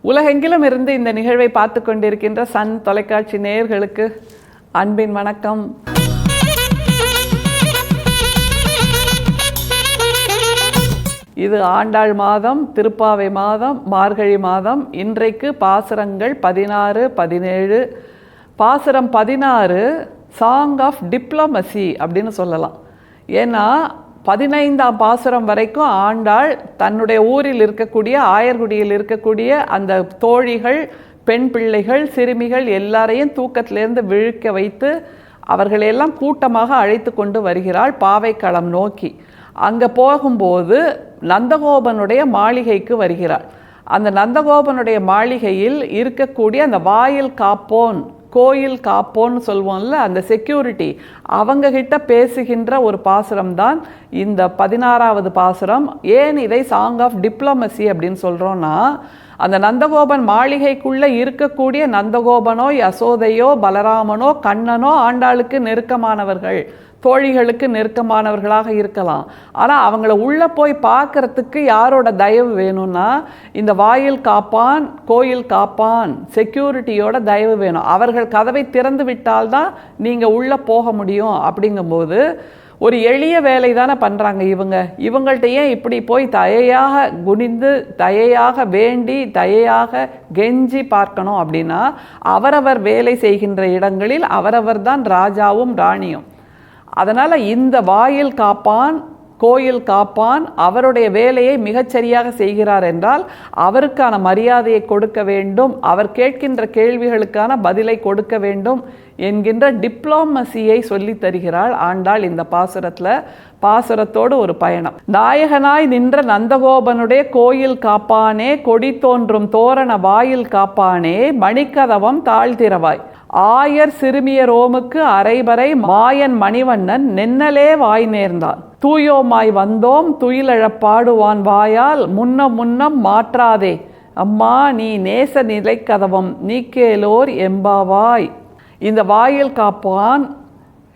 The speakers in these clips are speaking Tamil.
உலகெங்கிலும் இருந்து இந்த நிகழ்வை பார்த்து கொண்டிருக்கின்ற சன் தொலைக்காட்சி நேயர்களுக்கு அன்பின் வணக்கம். இது ஆண்டாள் மாதம், திருப்பாவை மாதம், மார்கழி மாதம். இன்றைக்கு பாசுரங்கள் 16, 17. பாசுரம் 16 சாங் ஆஃப் டிப்ளமசி அப்படின்னு சொல்லலாம். ஏன்னா 15ஆம் பாசுரம் வரைக்கும் ஆண்டாள் தன்னுடைய ஊரில் இருக்கக்கூடிய ஆயர்குடியில் இருக்கக்கூடிய அந்த தோழிகள், பெண் பிள்ளைகள், சிறுமிகள் எல்லாரையும் தூக்கத்திலேருந்து விழிக்க வைத்து அவர்களையெல்லாம் கூட்டமாக அழைத்து கொண்டு வருகிறாள் பாவைக்களம் நோக்கி. அங்கே போகும்போது நந்தகோபனுடைய மாளிகைக்கு வருகிறாள். அந்த நந்தகோபனுடைய மாளிகையில் இருக்கக்கூடிய அந்த வாயில் காப்போன், கோயில் காப்போன்னு சொல்லுவோம்ல, அந்த செக்யூரிட்டி, அவங்கக்கிட்ட பேசுகின்ற ஒரு பாசுரம் தான் இந்த 16வது பாசுரம். ஏன் இதை சாங் ஆஃப் டிப்ளமசி அப்படின்னு சொல்கிறோன்னா, அந்த நந்தகோபன் மாளிகைக்குள்ளே இருக்கக்கூடிய நந்தகோபனோ, யசோதையோ, பலராமனோ, கண்ணனோ ஆண்டாளுக்கு நெருக்கமானவர்கள், தோழிகளுக்கு நெருக்கமானவர்களாக இருக்கலாம். ஆனால் அவங்கள உள்ளே போய் பார்க்கறதுக்கு யாரோட தயவு வேணும்னா, இந்த வாயில் காப்பான், கோயில் காப்பான், செக்யூரிட்டியோட தயவு வேணும். அவர்கள் கதவை திறந்து விட்டால்தான் நீங்கள் உள்ளே போக முடியும். அப்படிங்கும்போது ஒரு எளிய வேலை தானே பண்ணுறாங்க இவங்கள்ட்ட ஏன் இப்படி போய் தயையாக குனிந்து, தயையாக வேண்டி, தயையாக கெஞ்சி பார்க்கணும் அப்படின்னா, அவரவர் வேலை செய்கின்ற இடங்களில் அவரவர் தான் ராஜாவும் ராணியும். அதனால் இந்த வாயில் காப்பான், கோயில் காப்பான் அவருடைய வேலையை மிகச்சரியாக செய்கிறார் என்றால் அவருக்கான மரியாதையை கொடுக்க வேண்டும், அவர் கேட்கின்ற கேள்விகளுக்கான பதிலை கொடுக்க வேண்டும் என்கின்ற டிப்ளமசியை சொல்லி தருகிறாள் ஆண்டாள் இந்த பாசுரத்தில். பாசுரத்தோடு ஒரு பயணம். நாயகனாய் நின்ற நந்தகோபனுடைய கோயில் காப்பானே, கொடி தோன்றும் தோரண வாயில் காப்பானே, மணிக்கதவம் தாழ்த்திரவாய், ஆயர் சிறுமிய ரோமுக்கு அரைபறை மாயன் மணிவண்ணன் நென்னலே வாய் நேர்ந்தான், தூயோமாய் வந்தோம் துயிலழப்பாடுவான் வாயால் முன்னம் முன்னம் மாற்றாதே, அம்மா நீ நேச நிலை கதவம் நீக்கேலோர் எம்பாவாய். இந்த வாயில் காப்பான்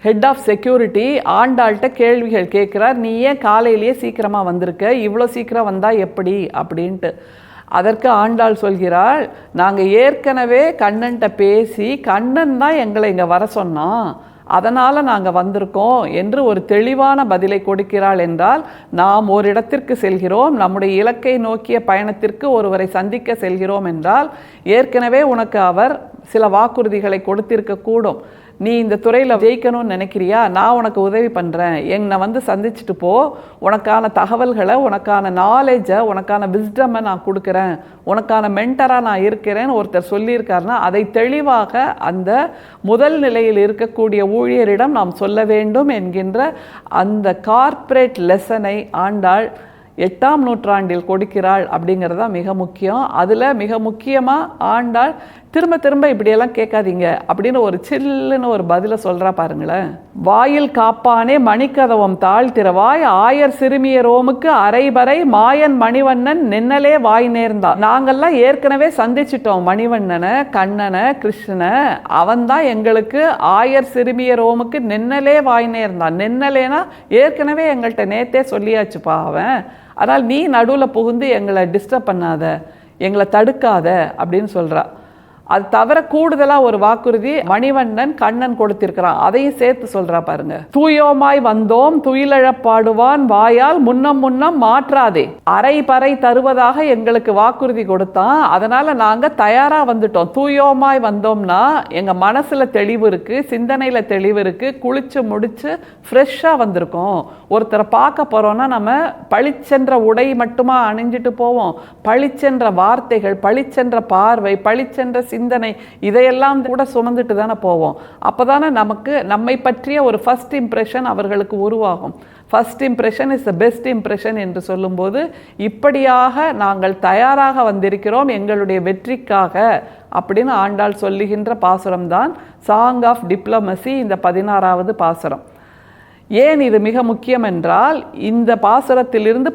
ஹெட் ஆஃப் செக்யூரிட்டி ஆண்டாள்கிட்ட கேள்விகள் கேட்குறார். நீ ஏன் காலையிலேயே சீக்கிரமாக வந்திருக்க, இவ்வளோ சீக்கிரம் வந்தால் எப்படி அப்படின்ட்டு. அதற்கு ஆண்டாள் சொல்கிறாள், நாங்கள் ஏற்கனவே கண்ணன்கிட்ட பேசி கண்ணன் தான் எங்களை இங்கே வர சொன்னான், அதனால் நாங்கள் வந்திருக்கோம் என்று ஒரு தெளிவான பதிலை கொடுக்கிறாள். என்றால் நாம் ஒரு இடத்திற்கு செல்கிறோம், நம்முடைய இலக்கை நோக்கிய பயணத்திற்கு ஒருவரை சந்திக்க செல்கிறோம் என்றால் ஏற்கனவே உனக்கு அவர் சில வாக்குறுதிகளை கொடுத்திருக்க கூடும். நீ இந்த துறையில் ஜெயிக்கணும்னு நினைக்கிறியா, நான் உனக்கு உதவி பண்ணுறேன், என்னை வந்து சந்திச்சுட்டு போ, உனக்கான தகவல்களை, உனக்கான நாலேஜை, உனக்கான விஸ்டமை நான் கொடுக்குறேன், உனக்கான மென்டராக நான் இருக்கிறேன்னு ஒருத்தர் சொல்லியிருக்காருன்னா அதை தெளிவாக அந்த முதல் நிலையில் இருக்கக்கூடிய ஊழியரிடம் நாம் சொல்ல வேண்டும் என்கின்ற அந்த கார்ப்பரேட் லெசனை ஆண்டாள் 8ஆம் நூற்றாண்டில் கொடுக்கிறாள். அப்படிங்கிறது தான் மிக முக்கியம். அதில் மிக முக்கியமாக ஆண்டாள் திரும்ப திரும்ப இப்படியெல்லாம் கேட்காதீங்க அப்படின்னு ஒரு சில்லுன்னு ஒரு பதிலை சொல்கிறா பாருங்களேன். வாயில் காப்பானே மணிக்கதவம் தாழ்த்திரவாய், ஆயர் சிறுமிய ரோமுக்கு அரைபறை மாயன் மணிவண்ணன் நென்னலே வாய் நேர்ந்தான். நாங்கள்லாம் ஏற்கனவே சந்திச்சிட்டோம் மணிவண்ணனை, கண்ணனை, கிருஷ்ணனை. அவன்தான் எங்களுக்கு ஆயர் சிறுமிய ரோமுக்கு நென்னலே வாய் நேர்ந்தான். நென்னலேனா ஏற்கனவே எங்கள்கிட்ட நேத்தே சொல்லியாச்சுப்பா அவன். அதனால் நீ நடுவில் புகுந்து எங்களை டிஸ்டர்ப் பண்ணாத, எங்களை தடுக்காத அப்படின்னு சொல்கிறா. அது தவிர கூடுதலாக ஒரு வாக்குறுதி மணிவண்ணன், கண்ணன் கொடுத்திருக்கிறான், அதையும் சேர்த்து சொல்கிறா பாருங்க. தூயோமாய் வந்தோம் துயிலழப்பாடுவான் வாயால் முன்னம் முன்னம் மாற்றாதே, அரை பறை தருவதாக எங்களுக்கு வாக்குறுதி கொடுத்தான், அதனால் நாங்கள் தயாராக வந்துட்டோம். தூயோமாய் வந்தோம்னா எங்கள் மனசில் தெளிவு இருக்குது, சிந்தனையில் தெளிவு இருக்குது, குளிச்சு முடிச்சு ஃப்ரெஷ்ஷாக வந்திருக்கோம். ஒருத்தரை பார்க்க போகிறோன்னா நம்ம பளிச்சென்ற உடை மட்டுமா அணிஞ்சிட்டு போவோம், பளிச்சென்ற வார்த்தைகள், பளிச்சென்ற பார்வை, பளிச்சென்ற சிந்தனை, இதையெல்லாம் கூட சுமந்துட்டு தானே போவோம். அப்போ தானே நமக்கு நம்மை பற்றிய ஒரு ஃபர்ஸ்ட் இம்ப்ரெஷன் அவர்களுக்கு உருவாகும். First impression is the best impression என்று சொல்லும்போது இப்படியாக நாங்கள் தயாராக வந்திருக்கிறோம் எங்களுடைய வெற்றிக்காக அப்படின்னு ஆண்டாள் சொல்லுகின்ற பாசுரம் தான் சாங் ஆஃப் டிப்ளமசி, இந்த 16வது பாசுரம். ஏன் இது மிக முக்கியம் என்றால், இந்த பாசுரத்திலிருந்து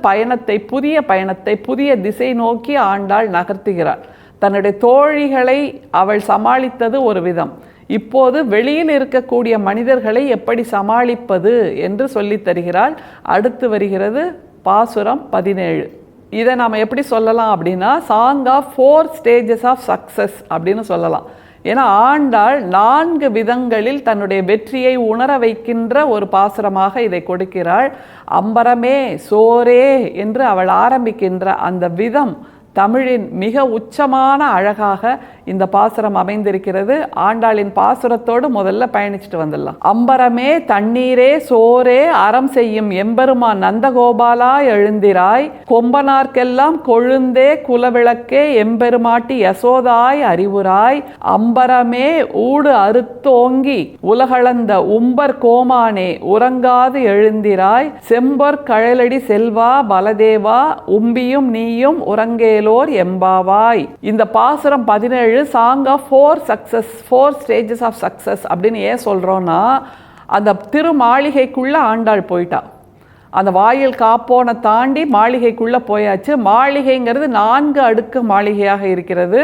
புதிய பயணத்தை புதிய திசை நோக்கி ஆண்டாள் நகர்த்துகிறாள். தன்னுடைய தோழிகளை அவள் சமாளித்தது ஒரு விதம், இப்போது வெளியில் இருக்கக்கூடிய மனிதர்களை எப்படி சமாளிப்பது என்று சொல்லித் தருகிறாள். அடுத்து வருகிறது பாசுரம் 17. இதை நாம் எப்படி சொல்லலாம் அப்படின்னா song of 4 stages of success அப்படின்னு சொல்லலாம். ஏன்னா ஆண்டாள் 4 விதங்களில் தன்னுடைய வெற்றியை உணர வைக்கின்ற ஒரு பாசுரமாக இதை கொடுக்கிறாள். அம்பரமே சோரே என்று அவள் ஆரம்பிக்கின்ற அந்த விதம் தமிழின் மிக உச்சமான அழகாக இந்த பாசுரம் அமைந்திருக்கிறது. ஆண்டாளின் பாசுரத்தோடு முதல்ல பயணிச்சுட்டு வந்துடலாம். அம்பரமே தண்ணீரே சோரே அறம் செய்யும் எம்பெருமான் நந்தகோபாலா எழுந்திராய், கொம்பனார்க்கெல்லாம் கொழுந்தே குலவிளக்கே எம்பெருமாட்டி யசோதாய் அறிவுராய், அம்பரமே ஊடு அறுத்தோங்கி உலகளந்த உம்பர் கோமானே உறங்காது எழுந்திராய், செம்பொற் கழலடி செல்வா பலதேவா உம்பியும் நீயும் உறங்கேலோர் எம்பாவாய். இந்த பாசுரம் 17 song of 4 success, 4 stages of success அப்படின்னு ஏன் சொல்றோம்னா, அந்த திருமாளிகைக்குள்ள ஆண்டாள் போயிட்டா. அந்த வாயில் காப்போனை தாண்டி மாளிகைக்குள்ளே போயாச்சு. மாளிகைங்கிறது 4 அடுக்கு மாளிகையாக இருக்கிறது.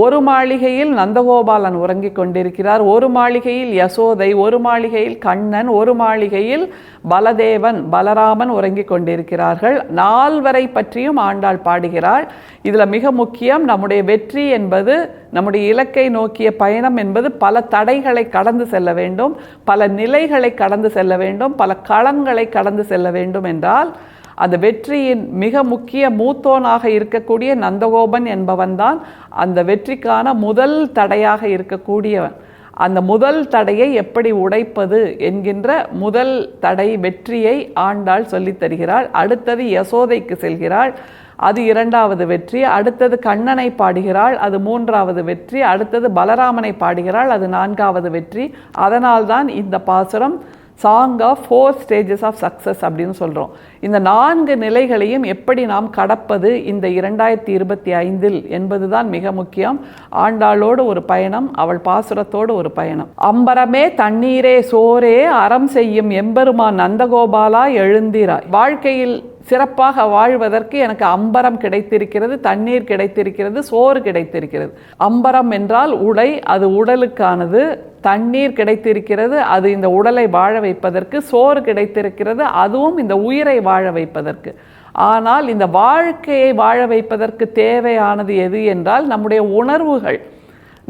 ஒரு மாளிகையில் நந்தகோபாலன் உறங்கிக் கொண்டிருக்கிறார், ஒரு மாளிகையில் யசோதை, ஒரு மாளிகையில் கண்ணன், ஒரு மாளிகையில் பலதேவன் பலராமன் உறங்கிக் கொண்டிருக்கிறார்கள். 4 பற்றியும் ஆண்டாள் பாடுகிறாள். இதில் மிக முக்கியம், நம்முடைய வெற்றி என்பது, நம்முடைய இலக்கை நோக்கிய பயணம் என்பது பல தடைகளை கடந்து செல்ல வேண்டும், பல நிலைகளை கடந்து செல்ல வேண்டும், பல களங்களை கடந்து செல்ல வேண்டும் என்றால் அந்த வெற்றியின் மிக முக்கிய மூத்தோனாக இருக்கக்கூடிய நந்தகோபன் என்பவன்தான் அந்த வெற்றிக்கான முதல் தடையாக இருக்கக்கூடியவன். அந்த முதல் தடையை எப்படி உடைப்பது என்கின்ற முதல் தடை வெற்றியை ஆண்டாள் சொல்லித் தருகிறாள். அடுத்தது யசோதைக்கு செல்கிறாள், அது 2வது வெற்றி. அடுத்தது கண்ணனை பாடுகிறாள், அது 3வது வெற்றி. அடுத்தது பலராமனை பாடுகிறாள், அது 4வது வெற்றி. அதனால்தான் இந்த பாசுரம் song of 4 stages of success அப்படின்னு சொல்கிறோம். இந்த 4 நிலைகளையும் எப்படி நாம் கடப்பது இந்த 2025 என்பதுதான் மிக முக்கியம். ஆண்டாளோடு ஒரு பயணம், அவள் பாசுரத்தோடு ஒரு பயணம். அம்பரமே தண்ணீரே சோரே அறம் செய்யும் எம்பெருமான் நந்தகோபாலா எழுந்திராய். வாழ்க்கையில் சிறப்பாக வாழ்வதற்கு எனக்கு அம்பரம் கிடைத்திருக்கிறது, தண்ணீர் கிடைத்திருக்கிறது, சோறு கிடைத்திருக்கிறது. அம்பரம் என்றால் உடை, அது உடலுக்கானது. தண்ணீர் கிடைத்திருக்கிறது, அது இந்த உடலை வாழ வைப்பதற்கு. சோறு கிடைத்திருக்கிறது, அதுவும் இந்த உயிரை வாழ வைப்பதற்கு. ஆனால் இந்த வாழ்க்கையை வாழ வைப்பதற்கு தேவையானது எது என்றால் நம்முடைய உணர்வுகள்.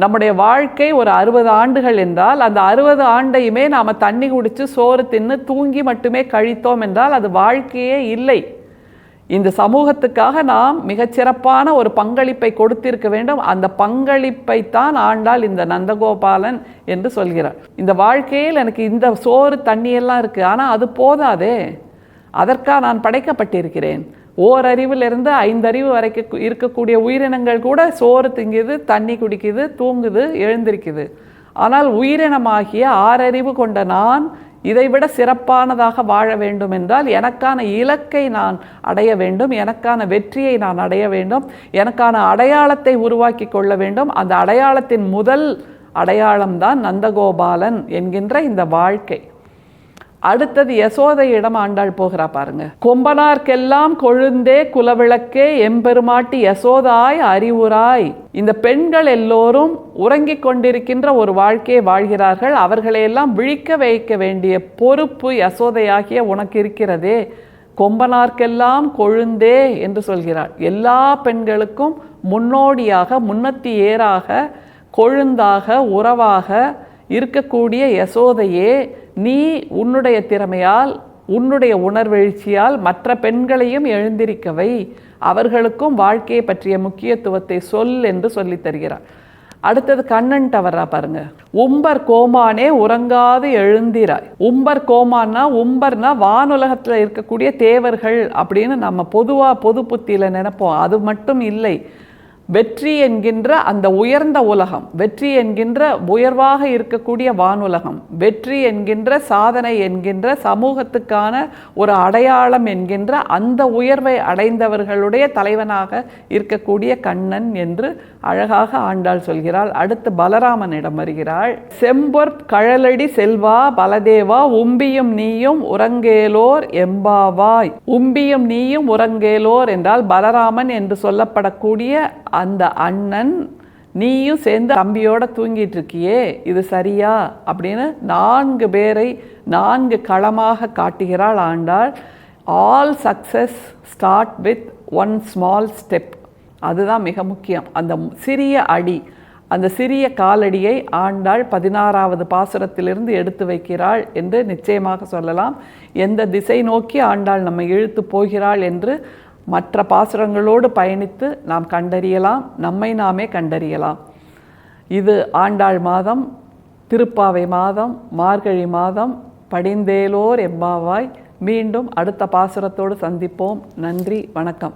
நம்முடைய வாழ்க்கை ஒரு 60 ஆண்டுகள் என்றால் அந்த 60 ஆண்டையுமே நாம் தண்ணி குடித்து சோறு தின்னு தூங்கி மட்டுமே கழித்தோம் என்றால் அது வாழ்க்கையே இல்லை. இந்த சமூகத்துக்காக நாம் மிகச்சிறப்பான ஒரு பங்களிப்பை கொடுத்திருக்க வேண்டும். அந்த பங்களிப்பைத்தான் ஆண்டாள் இந்த நந்தகோபாலன் என்று சொல்கிறார். இந்த வாழ்க்கையில் எனக்கு இந்த சோறு தண்ணியெல்லாம் இருக்குது, ஆனால் அது போதாதே, அதற்காக நான் படைக்கப்பட்டிருக்கிறேன். ஓரறிவிலிருந்து 5 அறிவு வரைக்கும் இருக்கக்கூடிய உயிரினங்கள் கூட சோறு திங்குது, தண்ணி குடிக்குது, தூங்குது, எழுந்திருக்குது. ஆனால் உயிரினமாகிய 6 அறிவு கொண்ட நான் இதைவிட சிறப்பானதாக வாழ வேண்டும் என்றால் எனக்கான இலக்கை நான் அடைய வேண்டும், எனக்கான வெற்றியை நான் அடைய வேண்டும், எனக்கான அடையாளத்தை உருவாக்கி கொள்ள வேண்டும். அந்த அடையாளத்தின் முதல் அடையாளம்தான் நந்தகோபாலன் என்கின்ற இந்த வாழ்க்கை. அடுத்தது யசோதையிடம் ஆண்டாள் போகிறா பாருங்க. கொம்பனார்க்கெல்லாம் கொழுந்தே குலவிளக்கே எம்பெருமாட்டி யசோதாய் அறிவுராய். இந்த பெண்கள் எல்லோரும் உறங்கிக் கொண்டிருக்கின்ற ஒரு வாழ்க்கையை வாழ்கிறார்கள். அவர்களையெல்லாம் விழிக்க வைக்க வேண்டிய பொறுப்பு யசோதையாகிய உனக்கு இருக்கிறதே. கொம்பனார்க்கெல்லாம் கொழுந்தே என்று சொல்கிறாள். எல்லா பெண்களுக்கும் முன்னோடியாக, முன்னத்தி ஏறாக, கொழுந்தாக, உறவாக இருக்கக்கூடிய யசோதையே, நீ உன்னுடைய திறமையால், உன்னுடைய உணர்வெழுச்சியால் மற்ற பெண்களையும் எழுந்திருக்கவை, அவர்களுக்கும் வாழ்க்கையை பற்றிய முக்கியத்துவத்தை சொல் என்று சொல்லி தருகிறார். அடுத்தது கண்ணன்ட்ட வர்றா பாருங்க. உம்பர் கோமானே உறங்காது எழுந்திராய். உம்பர் கோமான்னா, உம்பர்னா வானுலகத்தில் இருக்கக்கூடிய தேவர்கள் அப்படின்னு நம்ம பொது புத்தியில் நினைப்போம். அது மட்டும் இல்லை, வெற்றி என்கின்ற அந்த உயர்ந்த உலகம், வெற்றி என்கின்ற உயர்வாக இருக்கக்கூடிய வானுலகம், வெற்றி என்கின்ற சாதனை என்கின்ற சமூகத்துக்கான ஒரு அடையாளம் என்கின்ற அந்த உயர்வை அடைந்தவர்களுடைய தலைவனாக இருக்கக்கூடிய கண்ணன் என்று அழகாக ஆண்டாள் சொல்கிறாள். அடுத்து பலராமனிடம் வருகிறாள். செம்பொற் கழலடி செல்வா பலதேவா உம்பியும் நீயும் உறங்கேலோர் எம்பாவாய். உம்பியும் நீயும் உறங்கேலோர் என்றால் பலராமன் என்று சொல்லப்படக்கூடிய அந்த அண்ணன், நீயும் சேர்ந்து தம்பியோட தூங்கிட்டு இருக்கியே, இது சரியா அப்படின்னு 4 பேரை 4 களமாக காட்டுகிறாள் Andal. All success start with one small step. அதுதான் மிக முக்கியம். அந்த சிறிய அடி, அந்த சிறிய காலடியை ஆண்டாள் 16வது பாசுரத்திலிருந்து எடுத்து வைக்கிறாள் என்று நிச்சயமாக சொல்லலாம். எந்த திசை நோக்கி ஆண்டாள் நம்மை இழுத்து போகிறாள் என்று மற்ற பாசுரங்களோடு பயணித்து நாம் கண்டறியலாம், நம்மை நாமே கண்டறியலாம். இது ஆண்டாள் மாதம், திருப்பாவை மாதம், மார்கழி மாதம். படிந்தேலோர் எம்பாவாய். மீண்டும் அடுத்த பாசுரத்தோடு சந்திப்போம். நன்றி, வணக்கம்.